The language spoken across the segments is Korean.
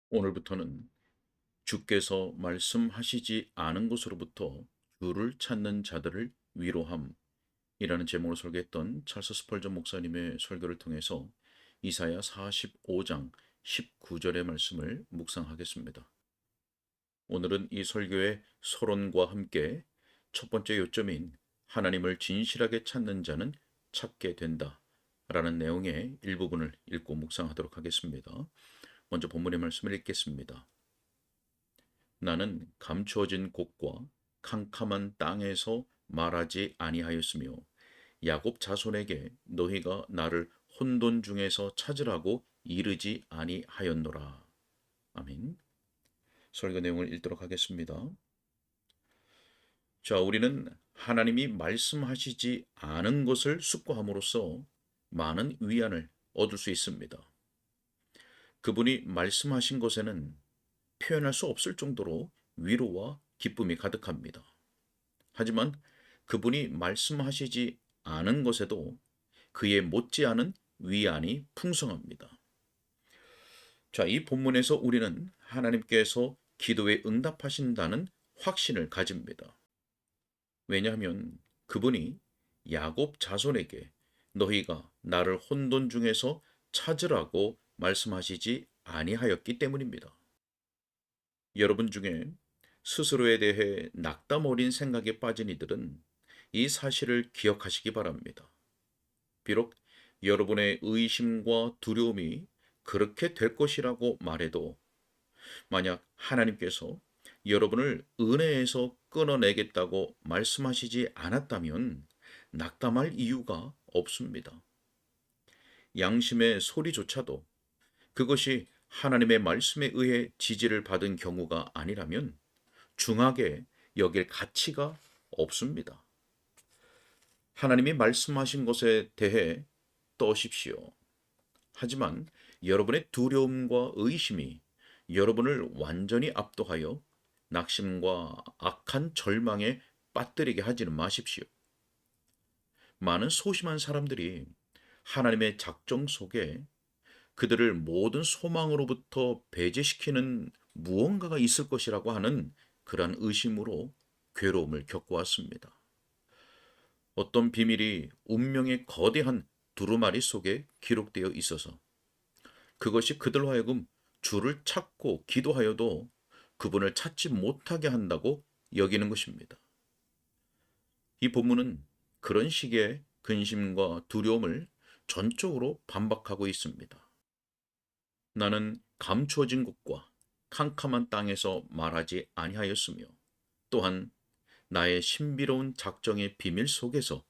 오늘부터는 주께서 말씀하시지 않은 곳으로부터 주를 찾는 자들을 위로함이라는 제목으로 설교했던 찰스 스펄전 목사님의 설교를 통해서 이사야 45장 19절의 말씀을 묵상하겠습니다. 오늘은 이 설교의 서론과 함께 첫 번째 요점인 하나님을 진실하게 찾는 자는 찾게 된다 라는 내용의 일부분을 읽고 묵상하도록 하겠습니다. 먼저 본문의 말씀을 읽겠습니다. 나는 감추어진 곳과 캄캄한 땅에서 말하지 아니하였으며 야곱 자손에게 너희가 나를 혼돈 중에서 찾으라고 이르지 아니하였노라. 아멘. 설교 내용을 읽도록 하겠습니다. 자, 우리는 하나님이 말씀하시지 않은 것을 숙고함으로써 많은 위안을 얻을 수 있습니다. 그분이 말씀하신 것에는 표현할 수 없을 정도로 위로와 기쁨이 가득합니다. 하지만 그분이 말씀하시지 않은 것에도 그에 못지않은 위안이 풍성합니다. 자, 이 본문에서 우리는 하나님께서 기도에 응답하신다는 확신을 가집니다. 왜냐하면 그분이 야곱 자손에게 너희가 나를 혼돈 중에서 찾으라고 말씀하시지 아니하였기 때문입니다. 여러분 중에 스스로에 대해 낙담 어린 생각에 빠진 이들은 이 사실을 기억하시기 바랍니다. 비록 여러분의 의심과 두려움이 그렇게 될 것이라고 말해도 만약 하나님께서 여러분을 은혜에서 끊어내겠다고 말씀하시지 않았다면 낙담할 이유가 없습니다. 양심의 소리조차도 그것이 하나님의 말씀에 의해 지지를 받은 경우가 아니라면 중하게 여길 가치가 없습니다. 하나님이 말씀하신 것에 대해 떠십시오. 하지만 여러분의 두려움과 의심이 여러분을 완전히 압도하여 낙심과 악한 절망에 빠뜨리게 하지는 마십시오. 많은 소심한 사람들이 하나님의 작정 속에 그들을 모든 소망으로부터 배제시키는 무언가가 있을 것이라고 하는 그러한 의심으로 괴로움을 겪어왔습니다. 어떤 비밀이 운명의 거대한 두루마리 속에 기록되어 있어서 그것이 그들로 하여금 주를 찾고 기도하여도 그분을 찾지 못하게 한다고 여기는 것입니다. 이 본문은 그런 식의 근심과 두려움을 전적으로 반박하고 있습니다. 나는 감추어진 곳과 캄캄한 땅에서 말하지 아니하였으며 또한 나의 신비로운 작정의 비밀 속에서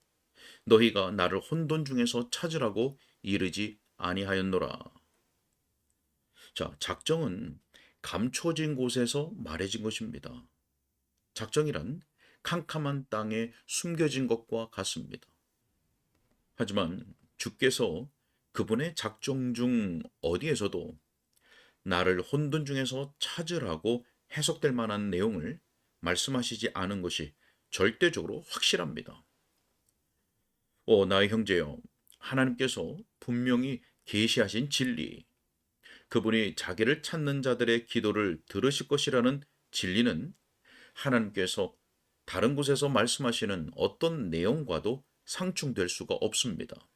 너희가 나를 혼돈 중에서 찾으라고 이르지 아니하였노라. 자, 작정은 감춰진 곳에서 말해진 것입니다. 작정이란 캄캄한 땅에 숨겨진 것과 같습니다. 하지만 주께서 그분의 작정 중 어디에서도 나를 혼돈 중에서 찾으라고 해석될 만한 내용을 말씀하시지 않은 것이 절대적으로 확실합니다. 나의 형제여, 하나님께서 분명히 계시하신 진리, 그분이 자기를 찾는 자들의 기도를 들으실 것이라는 진리는 하나님께서 다른 곳에서 말씀하시는 어떤 내용과도 상충될 수가 없습니다.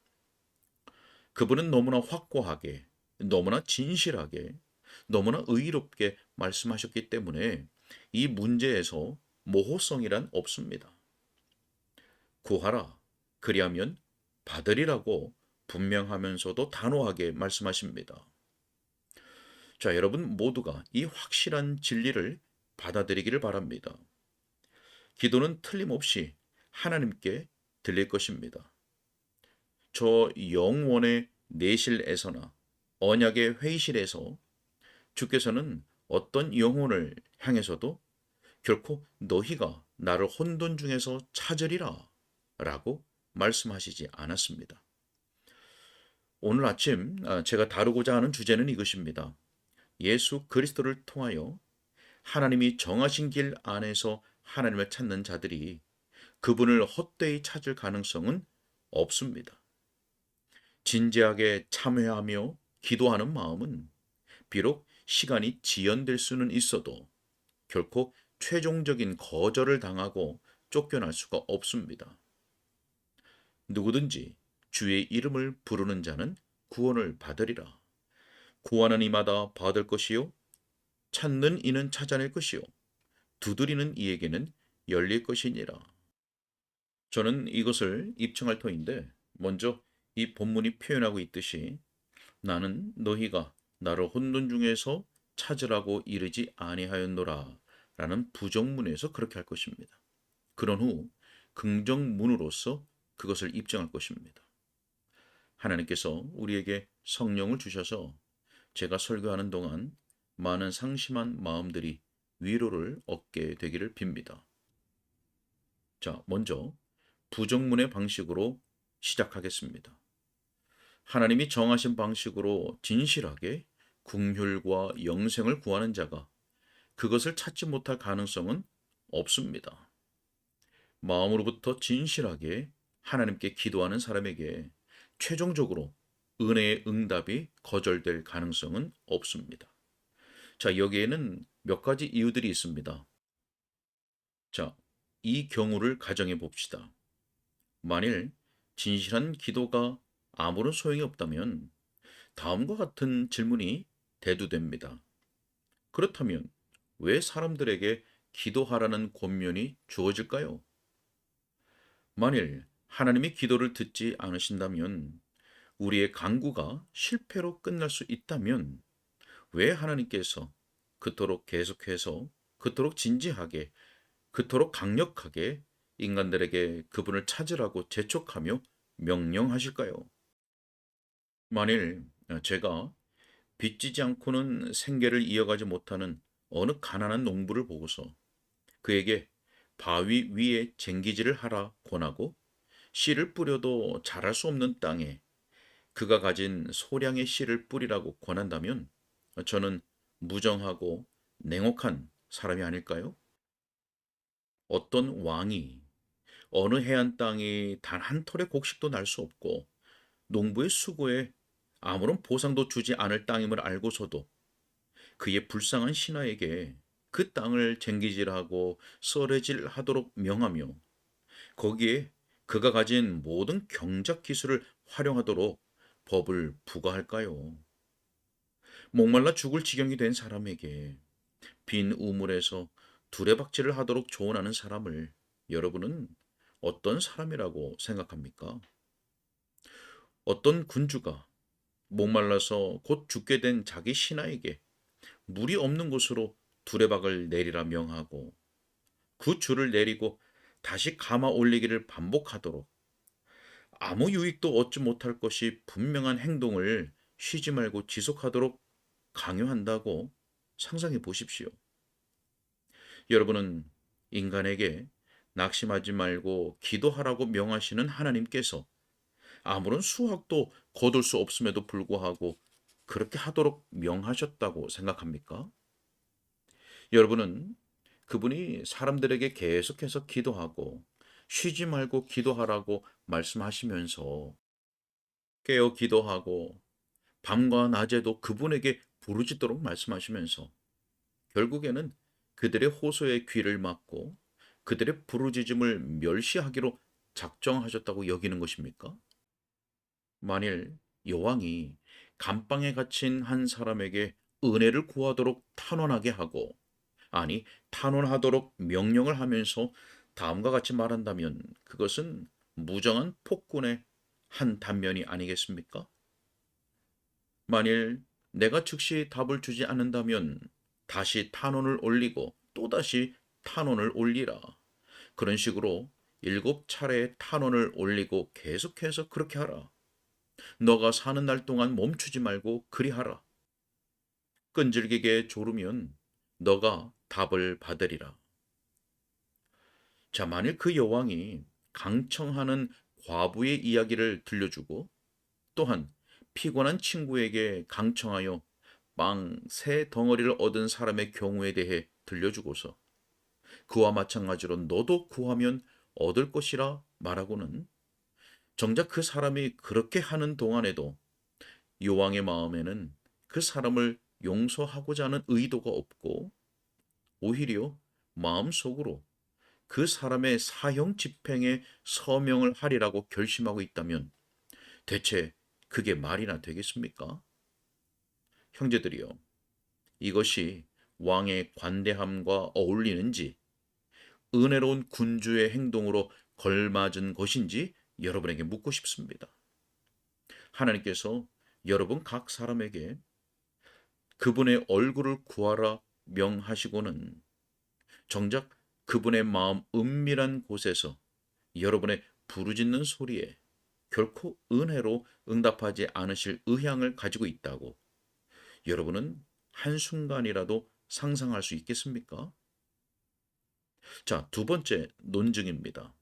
그분은 너무나 확고하게, 너무나 진실하게, 너무나 의롭게 말씀하셨기 때문에 이 문제에서 모호성이란 없습니다. 구하라, 그리하면 받으리라고 분명하면서도 단호하게 말씀하십니다. 자, 여러분 모두가 이 확실한 진리를 받아들이기를 바랍니다. 기도는 틀림없이 하나님께 들릴 것입니다. 저 영원의 내실에서나 언약의 회의실에서 주께서는 어떤 영혼을 향해서도 결코 너희가 나를 혼돈 중에서 찾으리라 라고 말씀하시지 않았습니다. 오늘 아침 제가 다루고자 하는 주제는 이것입니다. 예수 그리스도를 통하여 하나님이 정하신 길 안에서 하나님을 찾는 자들이 그분을 헛되이 찾을 가능성은 없습니다. 진지하게 참회하며 기도하는 마음은 비록 시간이 지연될 수는 있어도 결코 최종적인 거절을 당하고 쫓겨날 수가 없습니다. 누구든지 주의 이름을 부르는 자는 구원을 받으리라. 구하는 이마다 받을 것이요 찾는 이는 찾아낼 것이요 두드리는 이에게는 열릴 것이니라. 저는 이것을 입증할 터인데, 먼저 이 본문이 표현하고 있듯이 나는 너희가 나를 혼돈 중에서 찾으라고 이르지 아니하였노라 라는 부정문에서 그렇게 할 것입니다. 그런 후 긍정문으로서 그것을 입증할 것입니다. 하나님께서 우리에게 성령을 주셔서 제가 설교하는 동안 많은 상심한 마음들이 위로를 얻게 되기를 빕니다. 자, 먼저 부정문의 방식으로 시작하겠습니다. 하나님이 정하신 방식으로 진실하게 긍휼과 영생을 구하는 자가 그것을 찾지 못할 가능성은 없습니다. 마음으로부터 진실하게 하나님께 기도하는 사람에게 최종적으로 은혜의 응답이 거절될 가능성은 없습니다. 자, 여기에는 몇 가지 이유들이 있습니다. 자, 이 경우를 가정해 봅시다. 만일 진실한 기도가 아무런 소용이 없다면 다음과 같은 질문이 대두됩니다. 그렇다면 왜 사람들에게 기도하라는 권면이 주어질까요? 만일 하나님이 기도를 듣지 않으신다면, 우리의 간구가 실패로 끝날 수 있다면 왜 하나님께서 그토록 계속해서, 그토록 진지하게, 그토록 강력하게 인간들에게 그분을 찾으라고 재촉하며 명령하실까요? 만일 제가 빚지지 않고는 생계를 이어가지 못하는 어느 가난한 농부를 보고서 그에게 바위 위에 쟁기질을 하라 권하고, 씨를 뿌려도 자랄 수 없는 땅에 그가 가진 소량의 씨를 뿌리라고 권한다면 저는 무정하고 냉혹한 사람이 아닐까요? 어떤 왕이 어느 해안 땅이 단 한 톨의 곡식도 날 수 없고 농부의 수고에 아무런 보상도 주지 않을 땅임을 알고서도 그의 불쌍한 신하에게 그 땅을 쟁기질하고 썰어질하도록 명하며 거기에 그가 가진 모든 경작 기술을 활용하도록 법을 부과할까요? 목말라 죽을 지경이 된 사람에게 빈 우물에서 두레박질을 하도록 조언하는 사람을 여러분은 어떤 사람이라고 생각합니까? 어떤 군주가 목말라서 곧 죽게 된 자기 신하에게 물이 없는 곳으로 두레박을 내리라 명하고 그 줄을 내리고 다시 감아 올리기를 반복하도록 아무 유익도 얻지 못할 것이 분명한 행동을 쉬지 말고 지속하도록 강요한다고 상상해 보십시오. 여러분은 인간에게 낙심하지 말고 기도하라고 명하시는 하나님께서 아무런 수확도 거둘 수 없음에도 불구하고 그렇게 하도록 명하셨다고 생각합니까? 여러분은 그분이 사람들에게 계속해서 기도하고 쉬지 말고 기도하라고 말씀하시면서 깨어 기도하고 밤과 낮에도 그분에게 부르짖도록 말씀하시면서 결국에는 그들의 호소에 귀를 막고 그들의 부르짖음을 멸시하기로 작정하셨다고 여기는 것입니까? 만일 여왕이 감방에 갇힌 한 사람에게 은혜를 구하도록 탄원하게 하고, 아니 탄원하도록 명령을 하면서 다음과 같이 말한다면 그것은 무정한 폭군의 한 단면이 아니겠습니까? 만일 내가 즉시 답을 주지 않는다면 다시 탄원을 올리고 또다시 탄원을 올리라. 그런 식으로 7차례의 탄원을 올리고 계속해서 그렇게 하라. 너가 사는 날 동안 멈추지 말고 그리하라. 끈질기게 조르면 너가 답을 받으리라. 자, 만일 그 여왕이 강청하는 과부의 이야기를 들려주고 또한 피곤한 친구에게 강청하여 빵 세 덩어리를 얻은 사람의 경우에 대해 들려주고서 그와 마찬가지로 너도 구하면 얻을 것이라 말하고는 정작 그 사람이 그렇게 하는 동안에도 여왕의 마음에는 그 사람을 용서하고자 하는 의도가 없고 오히려 마음속으로 그 사람의 사형 집행에 서명을 하리라고 결심하고 있다면 대체 그게 말이나 되겠습니까? 형제들이여, 이것이 왕의 관대함과 어울리는지 은혜로운 군주의 행동으로 걸맞은 것인지 여러분에게 묻고 싶습니다. 하나님께서 여러분 각 사람에게 그분의 얼굴을 구하라 명하시고는 정작 그분의 마음 은밀한 곳에서 여러분의 부르짖는 소리에 결코 은혜로 응답하지 않으실 의향을 가지고 있다고 여러분은 한순간이라도 상상할 수 있겠습니까? 자, 두 번째 논증입니다.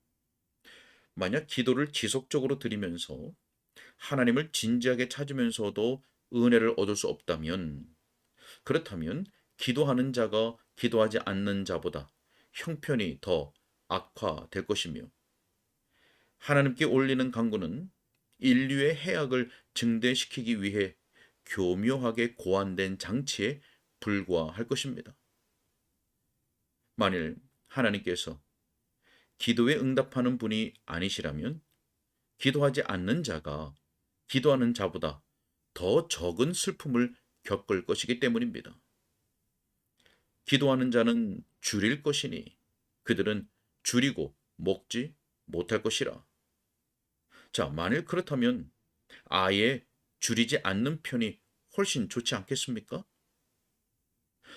만약 기도를 지속적으로 드리면서 하나님을 진지하게 찾으면서도 은혜를 얻을 수 없다면, 그렇다면 기도하는 자가 기도하지 않는 자보다 형편이 더 악화될 것이며, 하나님께 올리는 간구는 인류의 해악을 증대시키기 위해 교묘하게 고안된 장치에 불과할 것입니다. 만일 하나님께서 기도에 응답하는 분이 아니시라면 기도하지 않는 자가 기도하는 자보다 더 적은 슬픔을 겪을 것이기 때문입니다. 기도하는 자는 줄일 것이니 그들은 줄이고 먹지 못할 것이라. 자, 만일 그렇다면 아예 줄이지 않는 편이 훨씬 좋지 않겠습니까?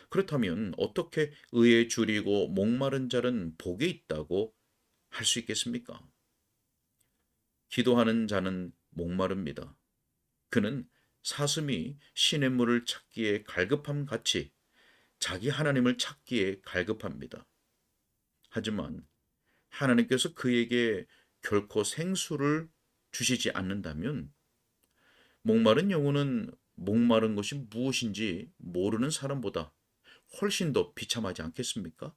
그렇다면 어떻게 의에 줄이고 목마른 자는 복이 있다고 할 수 있겠습니까? 기도하는 자는 목마릅니다. 그는 사슴이 시냇물을 찾기에 갈급함 같이 자기 하나님을 찾기에 갈급합니다. 하지만 하나님께서 그에게 결코 생수를 주시지 않는다면 목마른 영혼은 목마른 것이 무엇인지 모르는 사람보다 훨씬 더 비참하지 않겠습니까?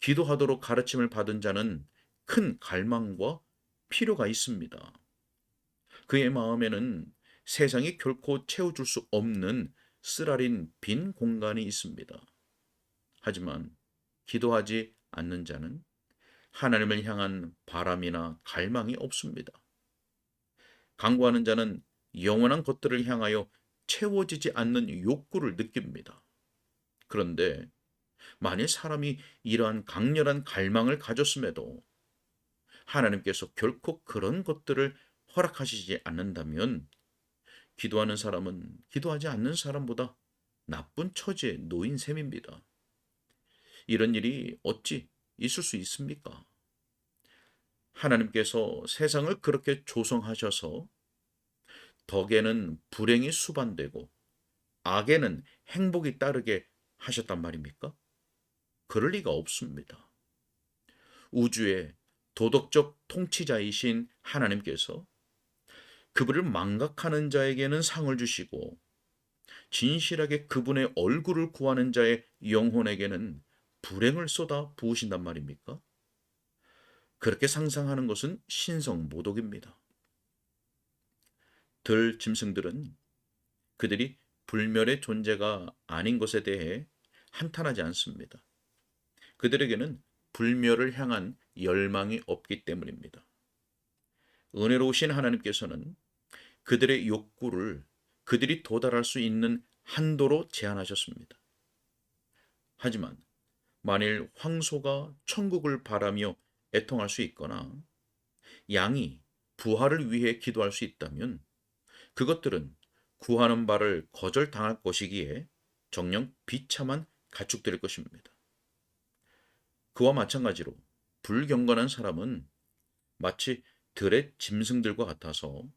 기도하도록 가르침을 받은 자는 큰 갈망과 필요가 있습니다. 그의 마음에는 세상이 결코 채워줄 수 없는 쓰라린 빈 공간이 있습니다. 하지만 기도하지 않는 자는 하나님을 향한 바람이나 갈망이 없습니다. 간구하는 자는 영원한 것들을 향하여 채워지지 않는 욕구를 느낍니다. 그런데 만일 사람이 이러한 강렬한 갈망을 가졌음에도 하나님께서 결코 그런 것들을 허락하시지 않는다면 기도하는 사람은 기도하지 않는 사람보다 나쁜 처지에 놓인 셈입니다. 이런 일이 어찌 있을 수 있습니까? 하나님께서 세상을 그렇게 조성하셔서 덕에는 불행이 수반되고 악에는 행복이 따르게 하셨단 말입니까? 그럴 리가 없습니다. 우주의 도덕적 통치자이신 하나님께서 그분을 망각하는 자에게는 상을 주시고 진실하게 그분의 얼굴을 구하는 자의 영혼에게는 불행을 쏟아 부으신단 말입니까? 그렇게 상상하는 것은 신성모독입니다. 들 짐승들은 그들이 불멸의 존재가 아닌 것에 대해 한탄하지 않습니다. 그들에게는 불멸을 향한 열망이 없기 때문입니다. 은혜로우신 하나님께서는 그들의 욕구를 그들이 도달할 수 있는 한도로 제한하셨습니다. 하지만 만일 황소가 천국을 바라며 애통할 수 있거나 양이 부활을 위해 기도할 수 있다면 그것들은 구하는 바를 거절당할 것이기에 정녕 비참한 가축들일 것입니다. 그와 마찬가지로 불경건한 사람은 마치 들의 짐승들과 같아서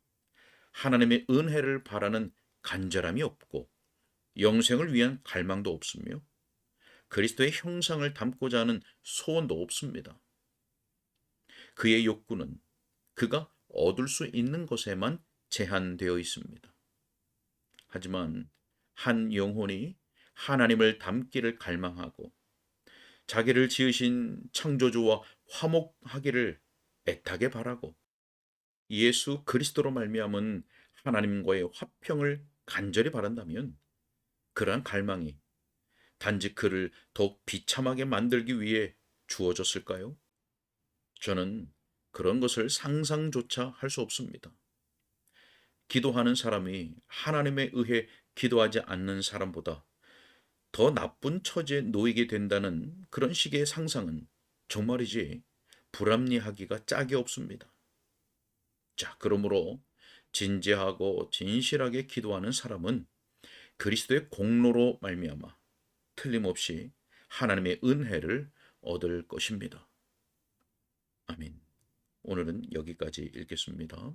하나님의 은혜를 바라는 간절함이 없고 영생을 위한 갈망도 없으며 그리스도의 형상을 담고자 하는 소원도 없습니다. 그의 욕구는 그가 얻을 수 있는 것에만 제한되어 있습니다. 하지만 한 영혼이 하나님을 닮기를 갈망하고 자기를 지으신 창조주와 화목하기를 애타게 바라고 예수 그리스도로 말미암은 하나님과의 화평을 간절히 바란다면 그러한 갈망이 단지 그를 더욱 비참하게 만들기 위해 주어졌을까요? 저는 그런 것을 상상조차 할 수 없습니다. 기도하는 사람이 하나님에 의해 기도하지 않는 사람보다 더 나쁜 처지에 놓이게 된다는 그런 식의 상상은 정말이지 불합리하기가 짝이 없습니다. 자, 그러므로 진지하고 진실하게 기도하는 사람은 그리스도의 공로로 말미암아 틀림없이 하나님의 은혜를 얻을 것입니다. 아멘. 오늘은 여기까지 읽겠습니다.